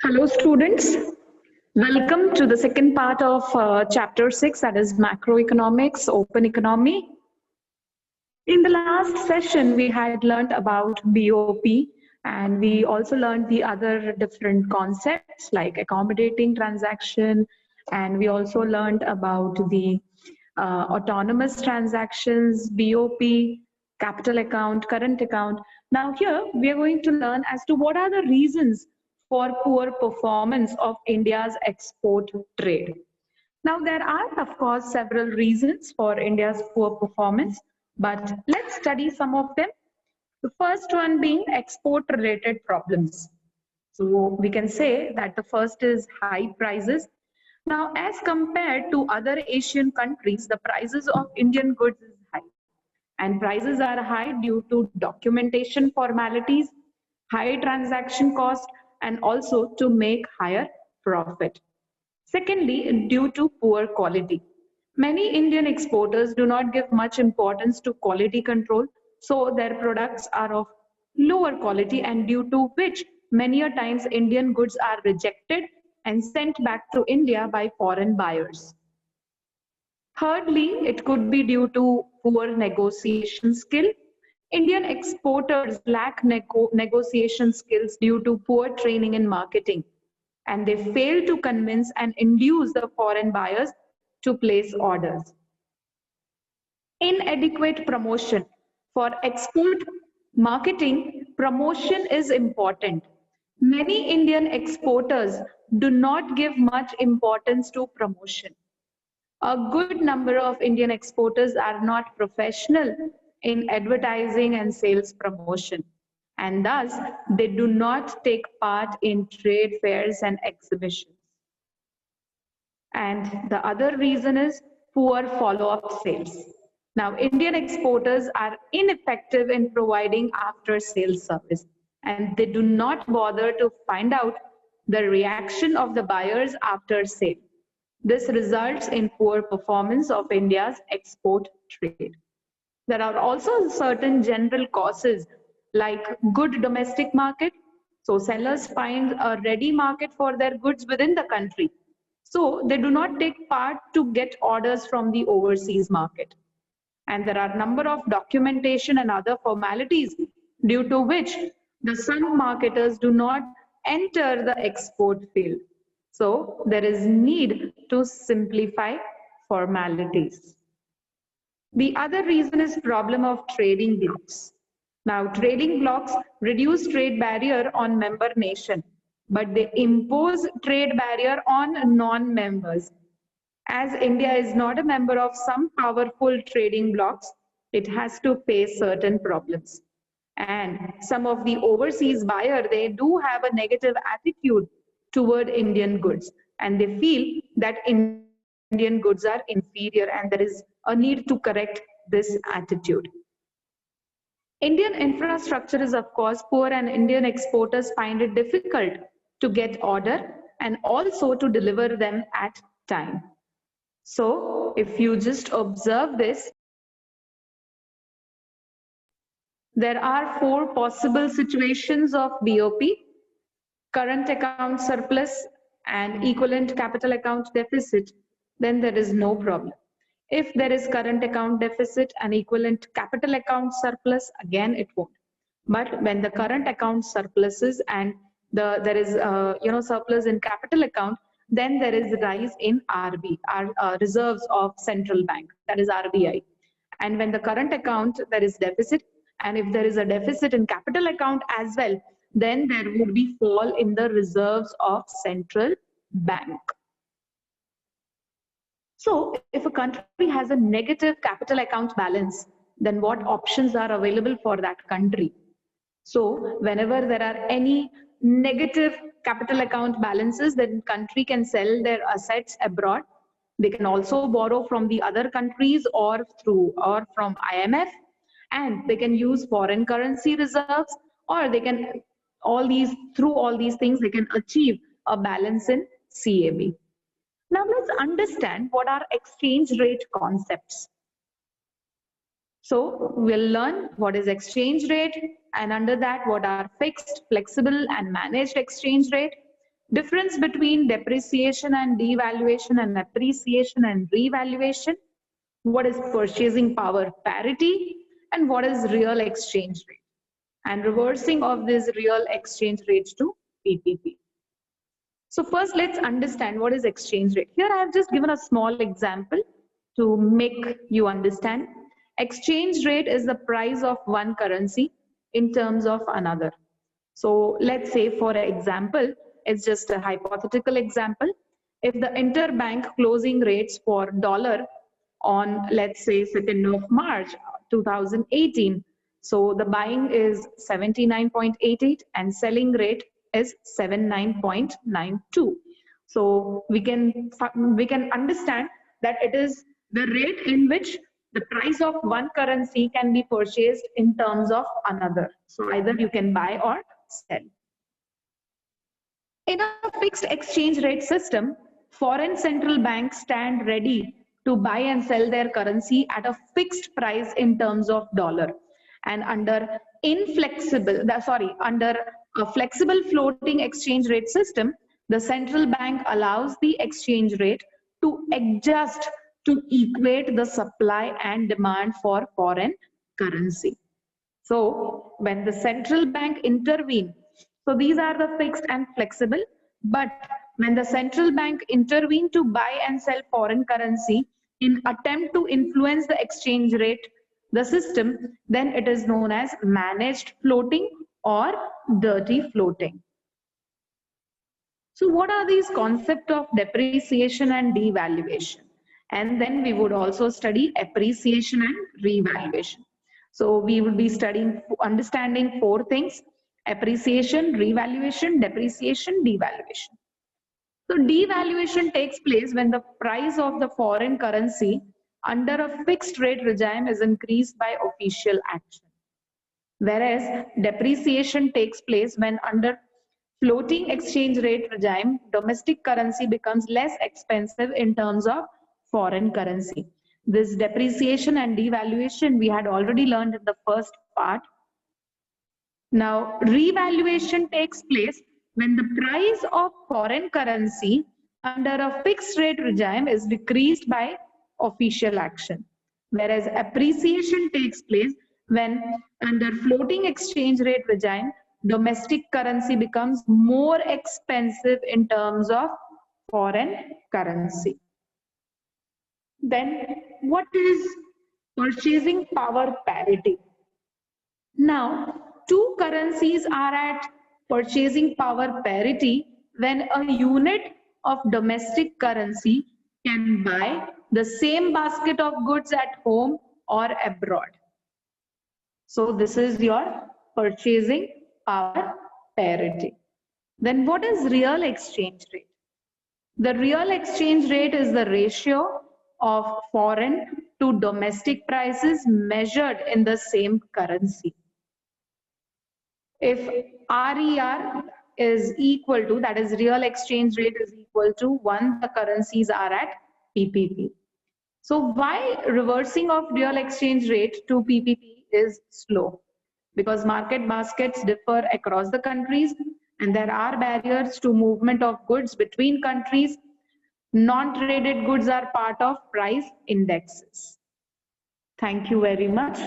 Hello, students. Welcome to the second part of chapter 6, that is macroeconomics, open economy. In the last session, we had learned about BOP, and we also learned the other different concepts like accommodating transaction, and we also learned about the autonomous transactions, BOP, capital account, current account. Now here we are going to learn as to what are the reasons for poor performance of India's export trade. Now, there are, of course, several reasons for India's poor performance, but let's study some of them. The first one being export-related problems. So we can say that the first is high prices. Now, as compared to other Asian countries, the prices of Indian goods is high. And prices are high due to documentation formalities, high transaction cost, and also to make higher profit. Secondly, due to poor quality. Many Indian exporters do not give much importance to quality control, so their products are of lower quality, and due to which many a times Indian goods are rejected and sent back to India by foreign buyers. Thirdly, it could be due to poor negotiation skill. Indian exporters lack negotiation skills due to poor training in marketing, and they fail to convince and induce the foreign buyers to place orders. Inadequate promotion. For export marketing, promotion is important. Many Indian exporters do not give much importance to promotion. A good number of Indian exporters are not professional in advertising and sales promotion, and thus they do not take part in trade fairs and exhibitions. And the other reason is poor follow-up sales. Now, Indian exporters are ineffective in providing after-sales service, and they do not bother to find out the reaction of the buyers after sale. This results in poor performance of India's export trade. There are also certain general causes like good domestic market. So sellers find a ready market for their goods within the country. So they do not take part to get orders from the overseas market. And there are a number of documentation and other formalities due to which the some marketers do not enter the export field. So there is need to simplify formalities. The other reason is problem of trading blocks. Now, trading blocks reduce trade barrier on member nation, but they impose trade barrier on non-members. As India is not a member of some powerful trading blocks, it has to face certain problems. And some of the overseas buyers, they do have a negative attitude toward Indian goods, and they feel that Indian goods are inferior, and there is a need to correct this attitude. Indian infrastructure is of course poor, and Indian exporters find it difficult to get order and also to deliver them at time. So if you just observe this, there are four possible situations of BOP: current account surplus and equivalent capital account deficit. Then there is no problem. If there is current account deficit and equivalent capital account surplus, again it won't. But when the current account surpluses and there is surplus in capital account, then there is rise in RB, reserves of central bank, that is RBI. And when the current account there is deficit, and if there is a deficit in capital account as well, then there would be fall in the reserves of central bank. So if a country has a negative capital account balance, then what options are available for that country? So whenever there are any negative capital account balances, then country can sell their assets abroad. They can also borrow from the other countries or from IMF, and they can use foreign currency reserves, or they can through all these things they can achieve a balance in CAB. Now let's understand what are exchange rate concepts. So we'll learn what is exchange rate, and under that what are fixed, flexible and managed exchange rate. difference between depreciation and devaluation and appreciation and revaluation, what is purchasing power parity, and what is real exchange rate, and reversing of this real exchange rates to PPP. So first, let's understand what is exchange rate. Here I have just given a small example to make you understand. Exchange rate is the price of one currency in terms of another. So let's say, for example, it's just a hypothetical example. If the interbank closing rates for dollar on, let's say, 2nd of March 2018, so the buying is 79.88 and selling rate is 79.92. So we can understand that it is the rate in which the price of one currency can be purchased in terms of another. So either you can buy or sell. In a fixed exchange rate system, foreign central banks stand ready to buy and sell their currency at a fixed price in terms of dollar. And under a flexible floating exchange rate system, the central bank allows the exchange rate to adjust to equate the supply and demand for foreign currency. So when the central bank intervenes, so these are the fixed and flexible, but when the central bank intervenes to buy and sell foreign currency in attempt to influence the exchange rate, the system, then it is known as managed floating or dirty floating. So what are these concepts of depreciation and devaluation? And then we would also study appreciation and revaluation. So we would be understanding four things: appreciation, revaluation, depreciation, devaluation. So devaluation takes place when the price of the foreign currency under a fixed rate regime is increased by official action. Whereas depreciation takes place when under floating exchange rate regime, domestic currency becomes less expensive in terms of foreign currency. This depreciation and devaluation we had already learned in the first part. Now, revaluation takes place when the price of foreign currency under a fixed rate regime is decreased by official action. Whereas appreciation takes place when under floating exchange rate regime, domestic currency becomes more expensive in terms of foreign currency. Then what is purchasing power parity? Now, two currencies are at purchasing power parity when a unit of domestic currency can buy the same basket of goods at home or abroad. So this is your purchasing power parity. Then what is real exchange rate? The real exchange rate is the ratio of foreign to domestic prices measured in the same currency. If RER is equal to, that is real exchange rate is equal to 1, the currencies are at PPP. So why reversing of real exchange rate to PPP is slow? Because market baskets differ across the countries and there are barriers to movement of goods between countries. Non-traded goods are part of price indexes. Thank you very much.